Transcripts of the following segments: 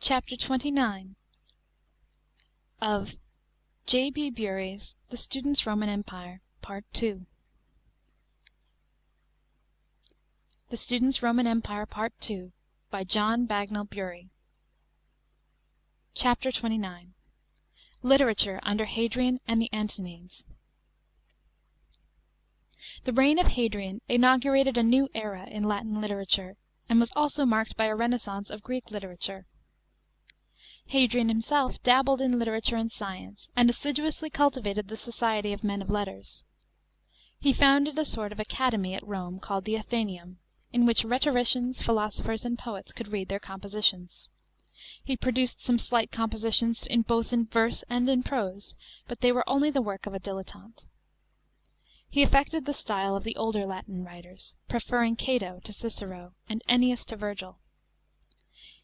CHAPTER XXIX. Of J.B. Bury's The Students' Roman Empire, Part II. The Students' Roman Empire, Part II, by John Bagnell Bury. CHAPTER XXIX. Literature under Hadrian and the Antonines. The reign of Hadrian inaugurated a new era in Latin literature, and was also marked by a renaissance of Greek literature. Hadrian himself dabbled in literature and science, and assiduously cultivated the society of men of letters. He founded a sort of academy at Rome called the Athenaeum, in which rhetoricians, philosophers, and poets could read their compositions. He produced some slight compositions both in verse and in prose, but they were only the work of a dilettante. He affected the style of the older Latin writers, preferring Cato to Cicero, and Ennius to Virgil.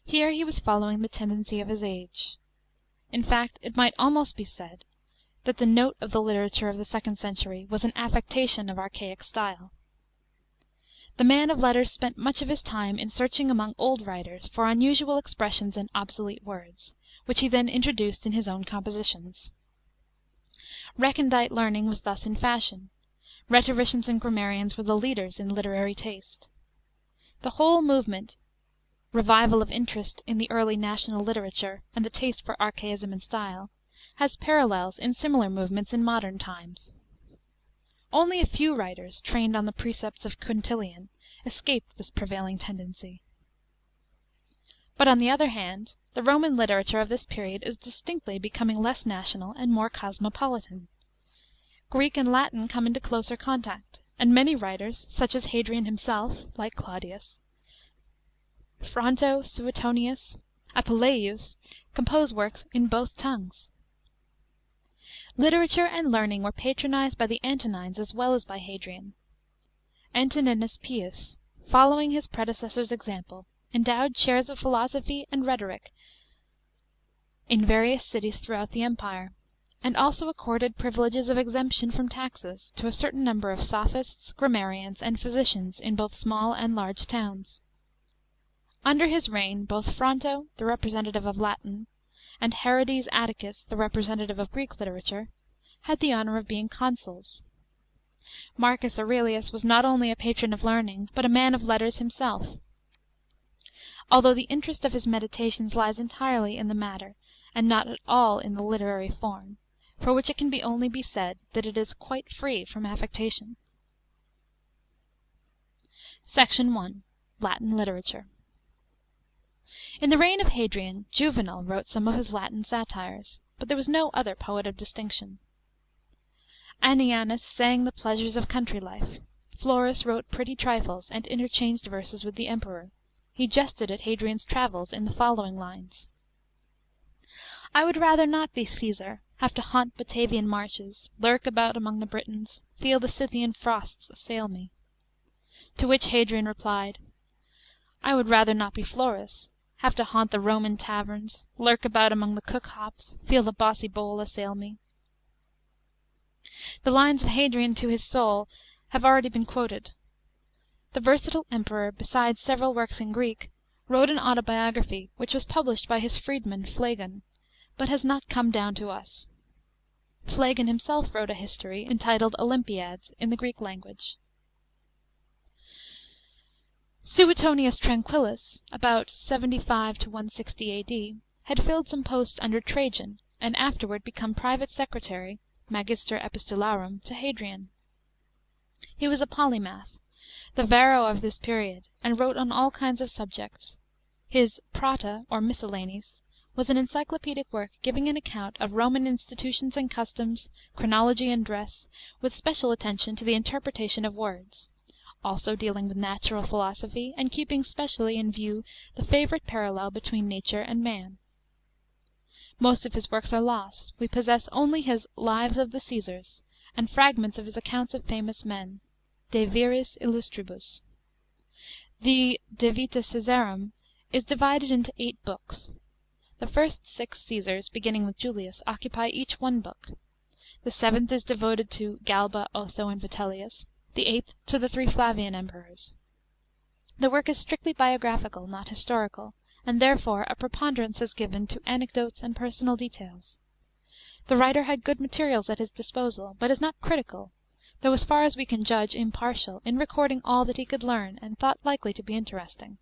Here he was following the tendency of his age. In fact, it might almost be said that the note of the literature of the second century was an affectation of archaic style. The man of letters spent much of his time in searching among old writers for unusual expressions and obsolete words, which he then introduced in his own compositions. Recondite learning was thus in fashion. Rhetoricians and grammarians were the leaders in literary taste. The whole movement, revival of interest in the early national literature, and the taste for archaism and style, has parallels in similar movements in modern times. Only a few writers, trained on the precepts of Quintilian, escaped this prevailing tendency. But on the other hand, the Roman literature of this period is distinctly becoming less national and more cosmopolitan. Greek and Latin come into closer contact, and many writers, such as Hadrian himself, like Claudius, Fronto, Suetonius, Apuleius, compose works in both tongues. Literature and learning were patronized by the Antonines as well as by Hadrian. Antoninus Pius, following his predecessor's example, endowed chairs of philosophy and rhetoric in various cities throughout the Empire, and also accorded privileges of exemption from taxes to a certain number of sophists, grammarians, and physicians in both small and large towns. Under his reign both Fronto, the representative of Latin, and Herodes Atticus, the representative of Greek literature, had the honour of being consuls. Marcus Aurelius was not only a patron of learning, but a man of letters himself. Although the interest of his meditations lies entirely in the matter, and not at all in the literary form, for which it can only be said that it is quite free from affectation. Section 1. Latin Literature. In the reign of Hadrian, Juvenal wrote some of his Latin satires, but there was no other poet of distinction. Annianus sang the pleasures of country life. Florus wrote pretty trifles, and interchanged verses with the Emperor. He jested at Hadrian's travels in the following lines: I would rather not be Caesar, have to haunt Batavian marches, lurk about among the Britons, feel the Scythian frosts assail me. To which Hadrian replied, I would rather not be Florus, have to haunt the Roman taverns, lurk about among the cook hops, feel the bossy bowl assail me. The lines of Hadrian to his soul have already been quoted. The versatile Emperor, besides several works in Greek, wrote an autobiography, which was published by his freedman Phlegon, but has not come down to us. Phlegon himself wrote a history, entitled Olympiads, in the Greek language. Suetonius Tranquillus, about 75 to 160 A.D., had filled some posts under Trajan, and afterward become private secretary (magister epistularum) to Hadrian. He was a polymath, the Varro of this period, and wrote on all kinds of subjects. His Prata, or Miscellanies, was an encyclopedic work giving an account of Roman institutions and customs, chronology and dress, with special attention to the interpretation of words, also dealing with natural philosophy, and keeping specially in view the favourite parallel between nature and man. Most of his works are lost. We possess only his Lives of the Caesars, and fragments of his accounts of famous men, De Viris Illustribus. The De Vita Caesarum is divided into 8 books. The first 6 Caesars, beginning with Julius, occupy each one book. The 7th is devoted to Galba, Otho, and Vitellius, the 8th to the 3 Flavian Emperors. The work is strictly biographical, not historical, and therefore a preponderance is given to anecdotes and personal details. The writer had good materials at his disposal, but is not critical, though as far as we can judge, impartial, in recording all that he could learn and thought likely to be interesting.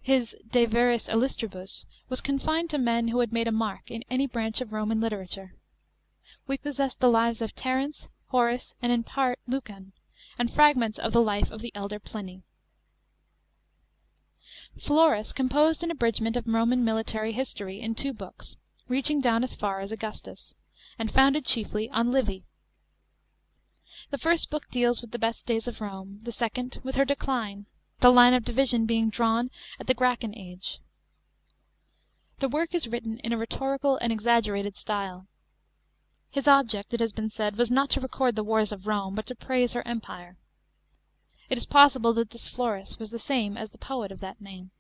His De Viris Illustribus was confined to men who had made a mark in any branch of Roman literature. We possess the lives of Terence, Horace, and in part Lucan, and fragments of the life of the elder Pliny. Florus composed an abridgment of Roman military history in 2 books, reaching down as far as Augustus, and founded chiefly on Livy. The first book deals with the best days of Rome, the second with her decline, the line of division being drawn at the Gracchan age. The work is written in a rhetorical and exaggerated style. His object, it has been said, was not to record the wars of Rome, but to praise her empire. It is possible that this Florus was the same as the poet of that name.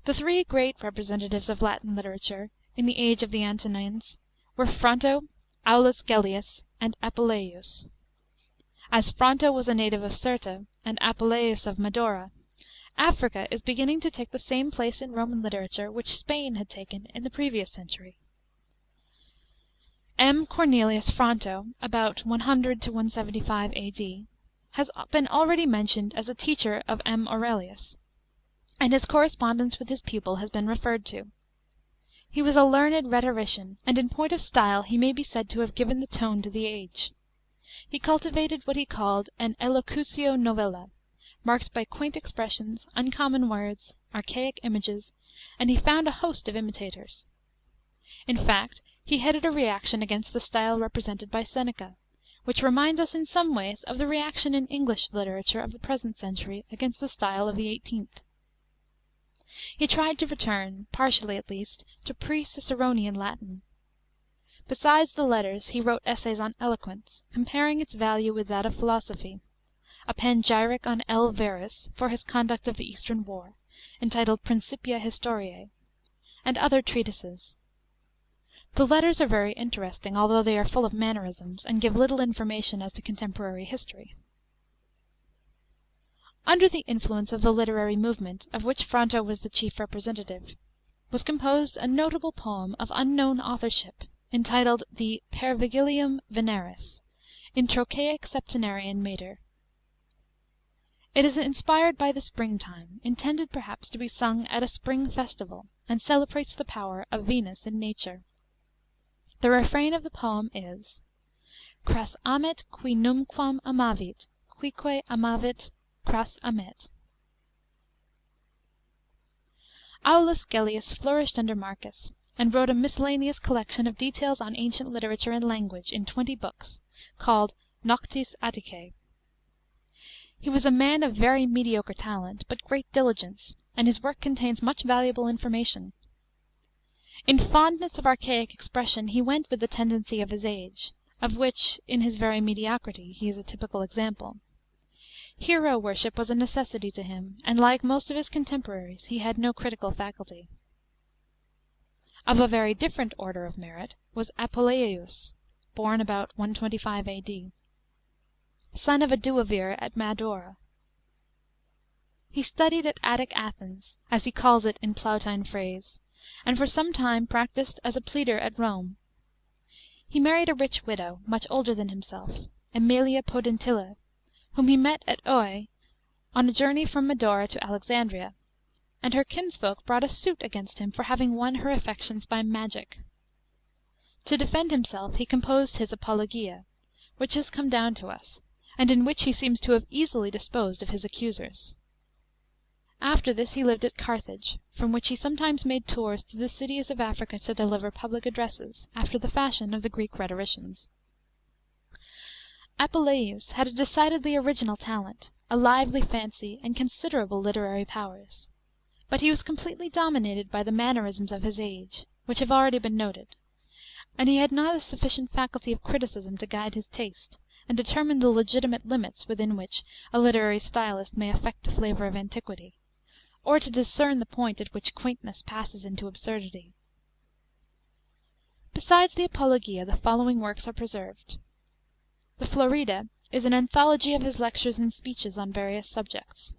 The 3 great representatives of Latin literature, in the age of the Antonines, were Fronto, Aulus Gellius, and Apuleius. As Fronto was a native of Cirta, and Apuleius of Madura, Africa is beginning to take the same place in Roman literature which Spain had taken in the previous century. M. Cornelius Fronto, about 100 to 175 A.D., has been already mentioned as a teacher of M. Aurelius, and his correspondence with his pupil has been referred to. He was a learned rhetorician, and in point of style he may be said to have given the tone to the age. He cultivated what he called an elocutio novella, marked by quaint expressions, uncommon words, archaic images, and he found a host of imitators. In fact, he headed a reaction against the style represented by Seneca, which reminds us in some ways of the reaction in English literature of the present century against the style of the 18th. He tried to return, partially at least, to pre-Ciceronian Latin. Besides the letters, he wrote essays on eloquence, comparing its value with that of philosophy, a panegyric on L. Verus for his conduct of the Eastern war, entitled Principia Historiae, and other treatises. The letters are very interesting, although they are full of mannerisms, and give little information as to contemporary history. Under the influence of the literary movement, of which Fronto was the chief representative, was composed a notable poem of unknown authorship, entitled the Per Vigilium Veneris, in trochaic septenarian metre. It is inspired by the spring-time, intended perhaps to be sung at a spring festival, and celebrates the power of Venus in nature. The refrain of the poem is Cras amet qui numquam amavit, quique amavit cras amet. Aulus Gellius flourished under Marcus, and wrote a miscellaneous collection of details on ancient literature and language in 20 books, called Noctes Atticae. He was a man of very mediocre talent, but great diligence, and his work contains much valuable information. In fondness of archaic expression he went with the tendency of his age, of which, in his very mediocrity, he is a typical example. Hero worship was a necessity to him, and like most of his contemporaries he had no critical faculty. Of a very different order of merit was Apuleius, born about 125 A.D., son of a duumvir at Madura. He studied at Attic Athens, as he calls it in Plautine phrase, and for some time practised as a pleader at Rome. He married a rich widow, much older than himself, Aemilia Podentilla, whom he met at Oe on a journey from Madura to Alexandria, and her kinsfolk brought a suit against him for having won her affections by magic. To defend himself he composed his Apologia, which has come down to us, and in which he seems to have easily disposed of his accusers. After this he lived at Carthage, from which he sometimes made tours to the cities of Africa to deliver public addresses, after the fashion of the Greek rhetoricians. Apuleius had a decidedly original talent, a lively fancy, and considerable literary powers. But he was completely dominated by the mannerisms of his age, which have already been noted, and he had not a sufficient faculty of criticism to guide his taste, and determine the legitimate limits within which a literary stylist may affect a flavour of antiquity, or to discern the point at which quaintness passes into absurdity. Besides the Apologia, the following works are preserved. The Florida is an anthology of his lectures and speeches on various subjects.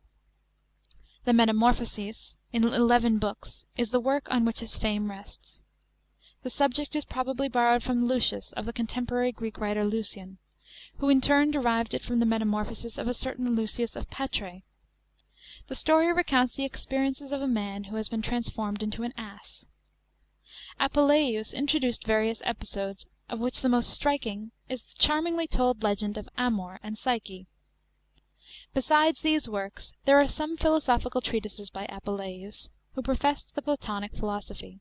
The Metamorphoses in 11 books, is the work on which his fame rests. The subject is probably borrowed from Lucius of the contemporary Greek writer Lucian, who in turn derived it from the metamorphosis of a certain Lucius of Patrae. The story recounts the experiences of a man who has been transformed into an ass. Apuleius introduced various episodes, of which the most striking is the charmingly told legend of Amor and Psyche. Besides these works, there are some philosophical treatises by Apuleius, who professed the Platonic philosophy.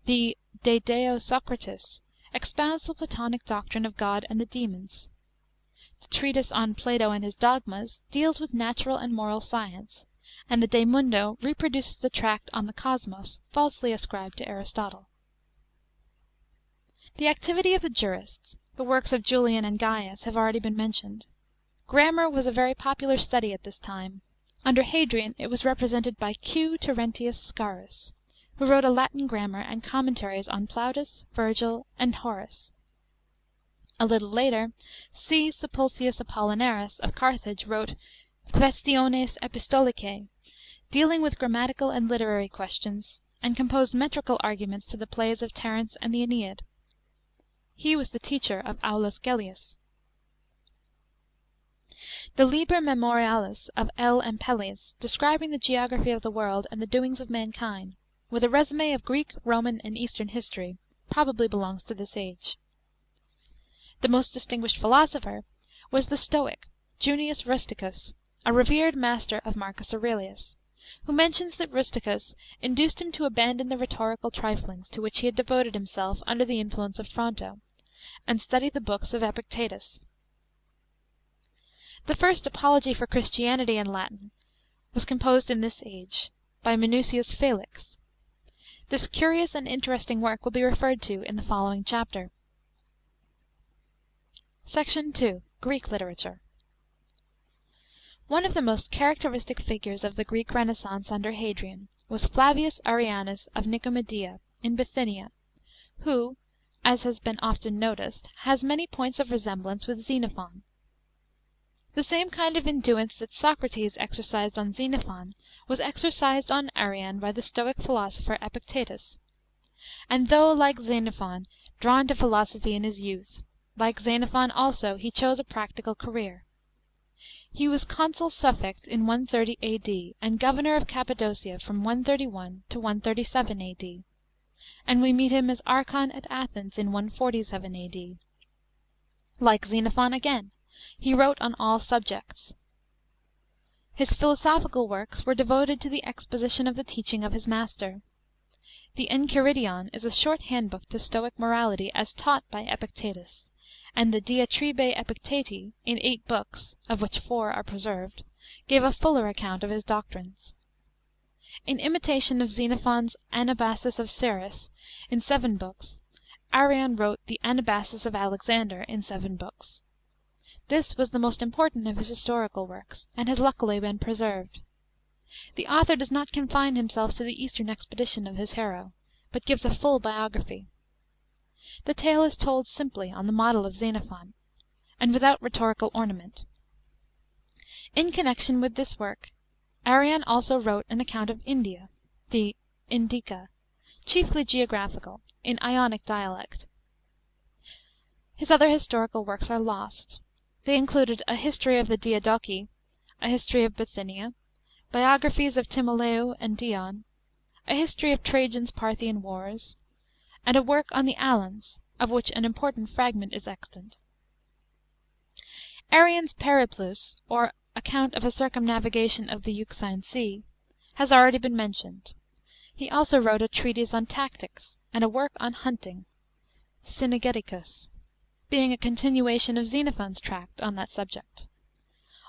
The De Deo Socratis expounds the Platonic doctrine of God and the demons. The treatise on Plato and his dogmas deals with natural and moral science, and the De Mundo reproduces the tract on the Cosmos falsely ascribed to Aristotle. The activity of the jurists, the works of Julian and Gaius, have already been mentioned. Grammar was a very popular study at this time. Under Hadrian it was represented by Q. Terentius Scaurus, who wrote a Latin grammar and commentaries on Plautus, Virgil, and Horace. A little later, C. Sulpicius Apollinaris of Carthage wrote Questiones Epistolicae, dealing with grammatical and literary questions, and composed metrical arguments to the plays of Terence and the Aeneid. He was the teacher of Aulus Gellius. The Liber Memorialis of L. Ampelius, describing the geography of the world and the doings of mankind, with a resume of Greek, Roman, and Eastern history, probably belongs to this age. The most distinguished philosopher was the Stoic, Junius Rusticus, a revered master of Marcus Aurelius, who mentions that Rusticus induced him to abandon the rhetorical triflings to which he had devoted himself under the influence of Fronto, and study the books of Epictetus. The first apology for Christianity in Latin was composed in this age, by Minucius Felix. This curious and interesting work will be referred to in the following chapter. Section 2. Greek Literature. One of the most characteristic figures of the Greek Renaissance under Hadrian was Flavius Arrianus of Nicomedia, in Bithynia, who, as has been often noticed, has many points of resemblance with Xenophon. The same kind of induence that Socrates exercised on Xenophon was exercised on Arrian by the Stoic philosopher Epictetus. And though, like Xenophon, drawn to philosophy in his youth, like Xenophon also he chose a practical career. He was consul suffect in 130 A.D. and governor of Cappadocia from 131 to 137 A.D., and we meet him as archon at Athens in 147 A.D. Like Xenophon again, he wrote on all subjects. His philosophical works were devoted to the exposition of the teaching of his master. The Enchiridion is a short handbook to Stoic morality as taught by Epictetus, and the Diatribae Epicteti, in 8 books, of which 4 are preserved, gave a fuller account of his doctrines. In imitation of Xenophon's Anabasis of Cyrus, in 7 books, Arrian wrote the Anabasis of Alexander, in 7 books. This was the most important of his historical works, and has luckily been preserved. The author does not confine himself to the eastern expedition of his hero, but gives a full biography. The tale is told simply on the model of Xenophon, and without rhetorical ornament. In connection with this work, Arrian also wrote an account of India, the Indica, chiefly geographical, in Ionic dialect. His other historical works are lost. They included a history of the Diadochi, a history of Bithynia, biographies of Timoleou and Dion, a history of Trajan's Parthian wars, and a work on the Alans, of which an important fragment is extant. Arrian's Periplus, or account of a circumnavigation of the Euxine Sea, has already been mentioned. He also wrote a treatise on tactics, and a work on hunting, Synegeticus, being a continuation of Xenophon's tract on that subject.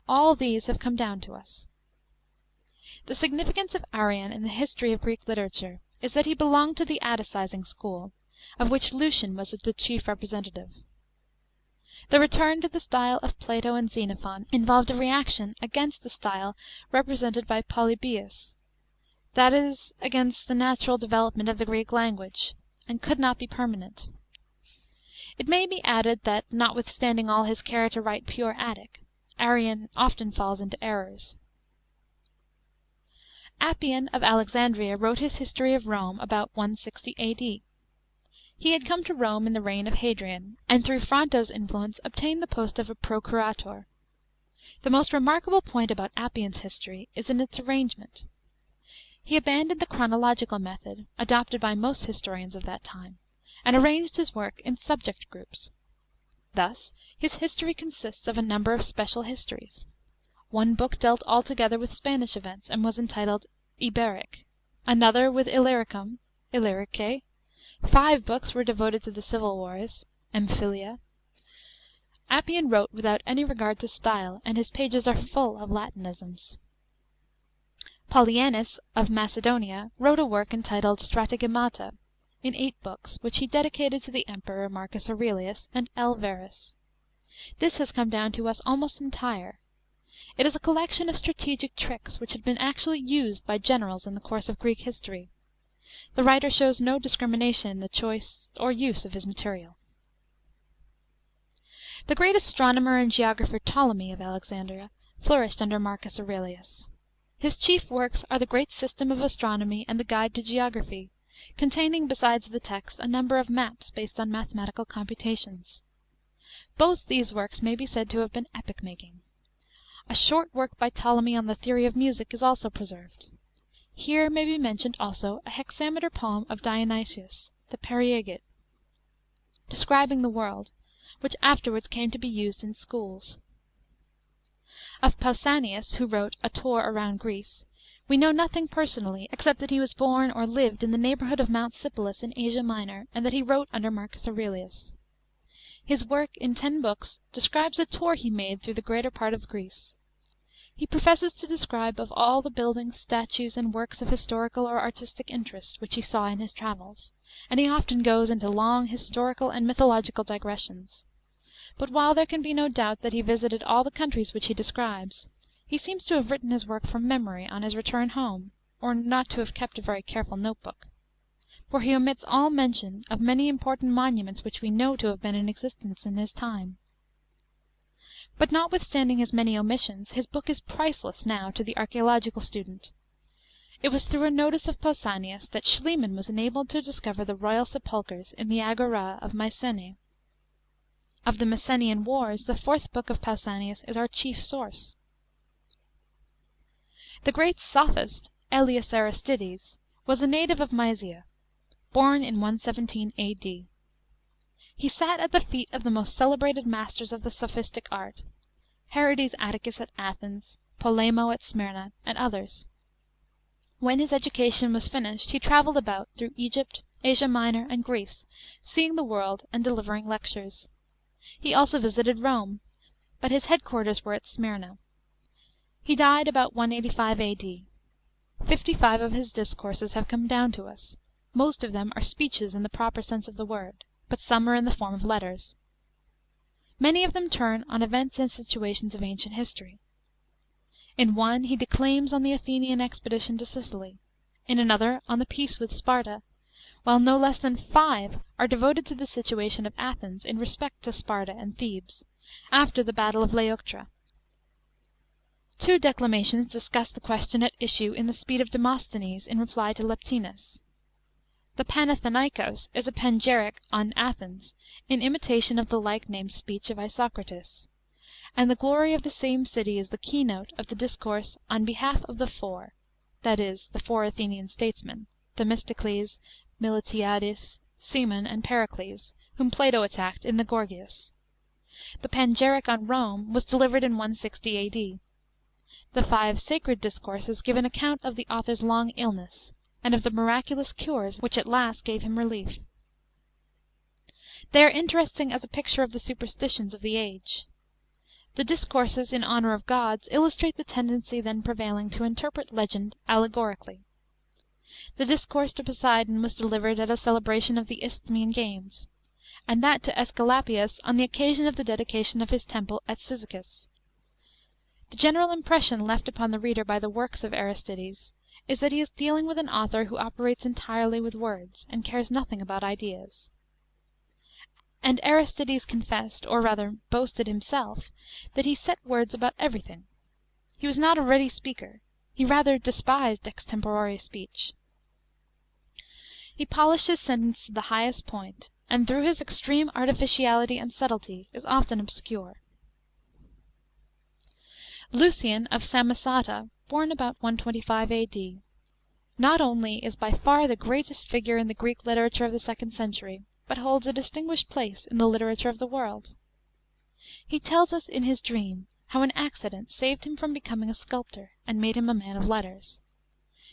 All these have come down to us. The significance of Arrian in the history of Greek literature is that he belonged to the Atticizing school, of which Lucian was the chief representative. The return to the style of Plato and Xenophon involved a reaction against the style represented by Polybius, that is, against the natural development of the Greek language, and could not be permanent. It may be added that, notwithstanding all his care to write pure Attic, Arrian often falls into errors. Appian of Alexandria wrote his history of Rome about 160 A.D. He had come to Rome in the reign of Hadrian, and through Fronto's influence obtained the post of a procurator. The most remarkable point about Appian's history is in its arrangement. He abandoned the chronological method, adopted by most historians of that time, and arranged his work in subject groups. Thus his history consists of a number of special histories. One book dealt altogether with Spanish events, and was entitled Iberic; another with Illyricum (Illyrike); 5 books were devoted to the civil wars (Emphylia). Appian wrote without any regard to style, and his pages are full of Latinisms. Polyaenus of Macedonia wrote a work entitled Strategemata, in 8 books, which he dedicated to the Emperor Marcus Aurelius and L. Verus. This has come down to us almost entire. It is a collection of strategic tricks which had been actually used by generals in the course of Greek history. The writer shows no discrimination in the choice or use of his material. The great astronomer and geographer Ptolemy of Alexandria flourished under Marcus Aurelius. His chief works are the Great System of Astronomy and the Guide to Geography, containing, besides the text, a number of maps based on mathematical computations. Both these works may be said to have been epoch-making. A short work by Ptolemy on the theory of music is also preserved. Here may be mentioned also a hexameter poem of Dionysius, the Perieget, describing the world, which afterwards came to be used in schools. Of Pausanias, who wrote A Tour around Greece, we know nothing personally, except that he was born or lived in the neighbourhood of Mount Sipylus in Asia Minor, and that he wrote under Marcus Aurelius. His work, in 10 books, describes a tour he made through the greater part of Greece. He professes to describe of all the buildings, statues, and works of historical or artistic interest which he saw in his travels, and he often goes into long historical and mythological digressions. But while there can be no doubt that he visited all the countries which he describes, he seems to have written his work from memory on his return home, or not to have kept a very careful note-book; for he omits all mention of many important monuments which we know to have been in existence in his time. But notwithstanding his many omissions, his book is priceless now to the archaeological student. It was through a notice of Pausanias that Schliemann was enabled to discover the royal sepulchres in the Agora of Mycenae. Of the Messenian wars, the 4th book of Pausanias is our chief source. The great sophist, Aelius Aristides, was a native of Mysia, born in 117 A.D. He sat at the feet of the most celebrated masters of the sophistic art, Herodes Atticus at Athens, Polemo at Smyrna, and others. When his education was finished, he travelled about through Egypt, Asia Minor, and Greece, seeing the world and delivering lectures. He also visited Rome, but his headquarters were at Smyrna. He died about 185 A.D. 55 of his discourses have come down to us. Most of them are speeches in the proper sense of the word, but some are in the form of letters. Many of them turn on events and situations of ancient history. In one he declaims on the Athenian expedition to Sicily, in another on the peace with Sparta, while no less than 5 are devoted to the situation of Athens in respect to Sparta and Thebes, after the battle of Leuctra. 2 declamations discuss the question at issue in the speech of Demosthenes in reply to Leptinus. The Panathenaikos is a panegyric on Athens, in imitation of the like-named speech of Isocrates, and the glory of the same city is the keynote of the discourse on behalf of the 4, that is, the 4 Athenian statesmen, Themistocles, Miltiades, Cimon, and Pericles, whom Plato attacked in the Gorgias. The panegyric on Rome was delivered in 160 A.D. The 5 sacred discourses give an account of the author's long illness, and of the miraculous cures which at last gave him relief. They are interesting as a picture of the superstitions of the age. The discourses in honour of gods illustrate the tendency then prevailing to interpret legend allegorically. The discourse to Poseidon was delivered at a celebration of the Isthmian games, and that to Aesculapius on the occasion of the dedication of his temple at Cyzicus. The general impression left upon the reader by the works of Aristides is that he is dealing with an author who operates entirely with words, and cares nothing about ideas. And Aristides confessed, or rather boasted himself, that he set words about everything. He was not a ready speaker, He rather despised extempore speech. He polished his sentence to the highest point, and through his extreme artificiality and subtlety is often obscure. Lucian of Samosata, born about 125 A.D., not only is by far the greatest figure in the Greek literature of the second century, but holds a distinguished place in the literature of the world. He tells us in his dream how an accident saved him from becoming a sculptor, and made him a man of letters.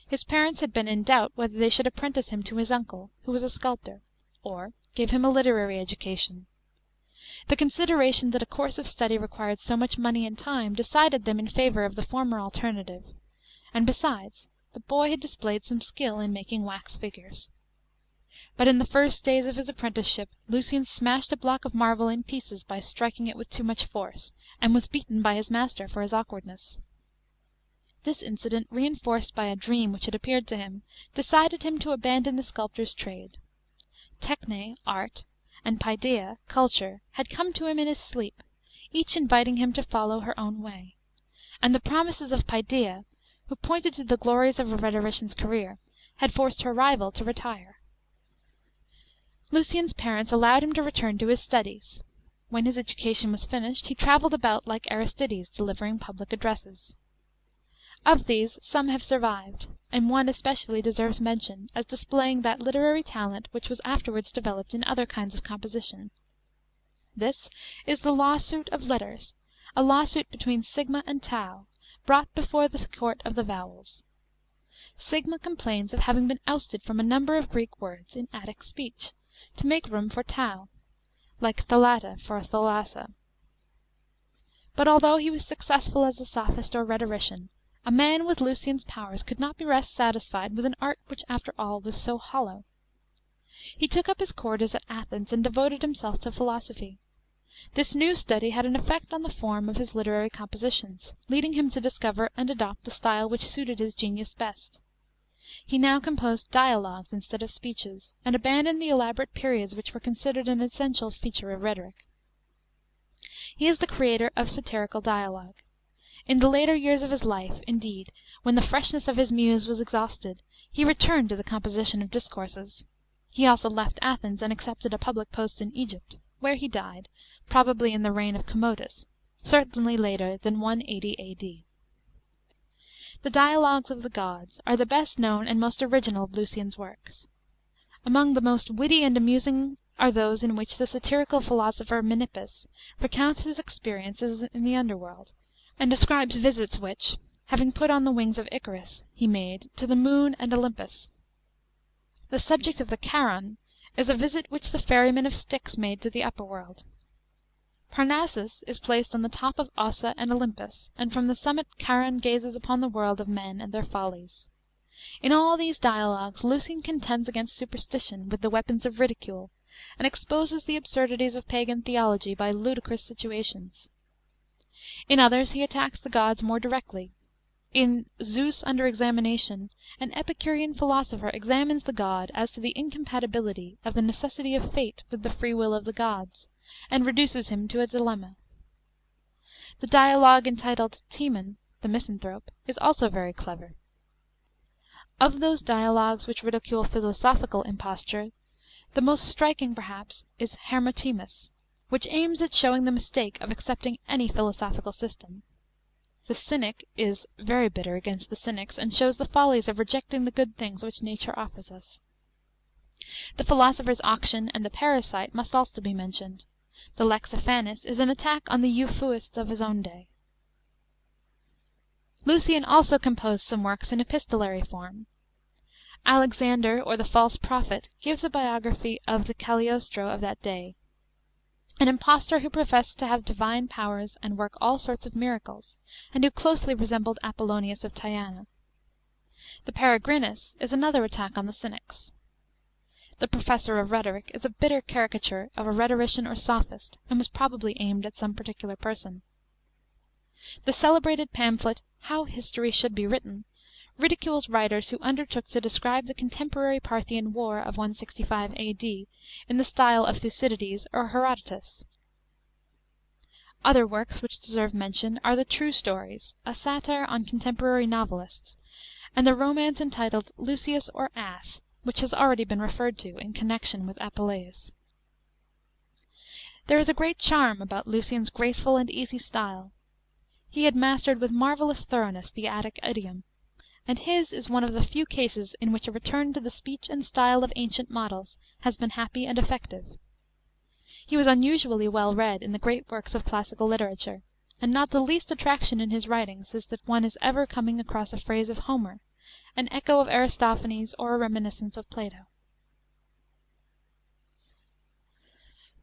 His parents had been in doubt whether they should apprentice him to his uncle, who was a sculptor, or give him a literary education. The consideration that a course of study required so much money and time decided them in favour of the former alternative, and besides, the boy had displayed some skill in making wax figures. But in the first days of his apprenticeship Lucian smashed a block of marble in pieces by striking it with too much force, and was beaten by his master for his awkwardness. This incident, reinforced by a dream which had appeared to him, decided him to abandon the sculptor's trade. Techne, art, and paideia, culture, had come to him in his sleep, each inviting him to follow her own way; and the promises of paideia, who pointed to the glories of a rhetorician's career, had forced her rival to retire. Lucian's parents allowed him to return to his studies. When his education was finished, he travelled about like Aristides, delivering public addresses. Of these some have survived, and one especially deserves mention, as displaying that literary talent which was afterwards developed in other kinds of composition. This is the Lawsuit of Letters, a lawsuit between Sigma and Tau, brought before the court of the Vowels. Sigma complains of having been ousted from a number of Greek words in Attic speech, to make room for Tau, like Thalata for Thalassa. But although he was successful as a sophist or rhetorician, a man with Lucian's powers could not be rest satisfied with an art which after all was so hollow. He took up his quarters at Athens and devoted himself to philosophy. This new study had an effect on the form of his literary compositions, leading him to discover and adopt the style which suited his genius best. He now composed dialogues instead of speeches, and abandoned the elaborate periods which were considered an essential feature of rhetoric. He is the creator of satirical dialogue. In the later years of his life, indeed, when the freshness of his muse was exhausted, he returned to the composition of discourses. He also left Athens and accepted a public post in Egypt, where he died, probably in the reign of Commodus, certainly later than 180 A.D. The Dialogues of the Gods are the best known and most original of Lucian's works. Among the most witty and amusing are those in which the satirical philosopher Menippus recounts his experiences in the underworld, and describes visits which, having put on the wings of Icarus, he made to the moon and Olympus. The subject of the Charon is a visit which the ferryman of Styx made to the upper world. Parnassus is placed on the top of Ossa and Olympus, and from the summit Charon gazes upon the world of men and their follies. In all these dialogues Lucian contends against superstition with the weapons of ridicule, and exposes the absurdities of pagan theology by ludicrous situations. In others he attacks the gods more directly. In Zeus under Examination, an Epicurean philosopher examines the god as to the incompatibility of the necessity of fate with the free will of the gods, and reduces him to a dilemma. The dialogue entitled Timon, the Misanthrope, is also very clever. Of those dialogues which ridicule philosophical imposture, the most striking perhaps is Hermotimus, which aims at showing the mistake of accepting any philosophical system. The Cynic is very bitter against the Cynics, and shows the follies of rejecting the good things which nature offers us. The Philosopher's Auction and the Parasite must also be mentioned. The Lexiphanes is an attack on the Euphuists of his own day. Lucian also composed some works in epistolary form. Alexander, or the False Prophet, gives a biography of the Cagliostro of that day, an impostor who professed to have divine powers and work all sorts of miracles, and who closely resembled Apollonius of Tyana. The Peregrinus is another attack on the Cynics. The Professor of Rhetoric is a bitter caricature of a rhetorician or sophist, and was probably aimed at some particular person. The celebrated pamphlet, How History Should be Written, ridicules writers who undertook to describe the contemporary Parthian war of 165 A.D. in the style of Thucydides or Herodotus. Other works which deserve mention are the True Stories, a satire on contemporary novelists, and the romance entitled Lucius or Ass, which has already been referred to in connection with Apuleius. There is a great charm about Lucian's graceful and easy style. He had mastered with marvellous thoroughness the Attic idiom, and his is one of the few cases in which a return to the speech and style of ancient models has been happy and effective. He was unusually well read in the great works of classical literature, and not the least attraction in his writings is that one is ever coming across a phrase of Homer, an echo of Aristophanes, or a reminiscence of Plato.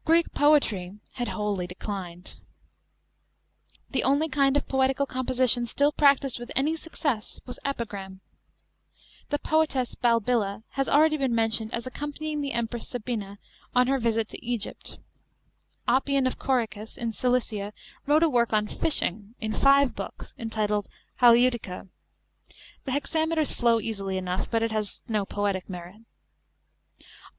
Greek poetry had wholly declined. The only kind of poetical composition still practised with any success was epigram. The poetess Balbilla has already been mentioned as accompanying the Empress Sabina on her visit to Egypt. Oppian of Coricus, in Cilicia, wrote a work on fishing, in 5 books, entitled Halieutica. The hexameters flow easily enough, but it has no poetic merit.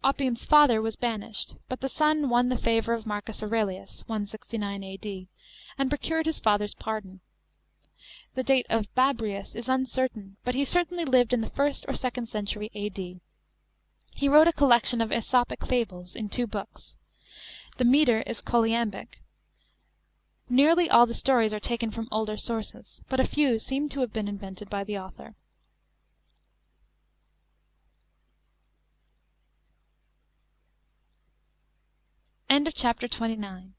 Oppian's father was banished, but the son won the favour of Marcus Aurelius (169 A.D.), and procured his father's pardon. The date of Babrius is uncertain, but he certainly lived in the 1st or 2nd century A.D. He wrote a collection of Aesopic fables, in 2 books. The metre is choliambic. Nearly all the stories are taken from older sources, but a few seem to have been invented by the author. Chapter 29.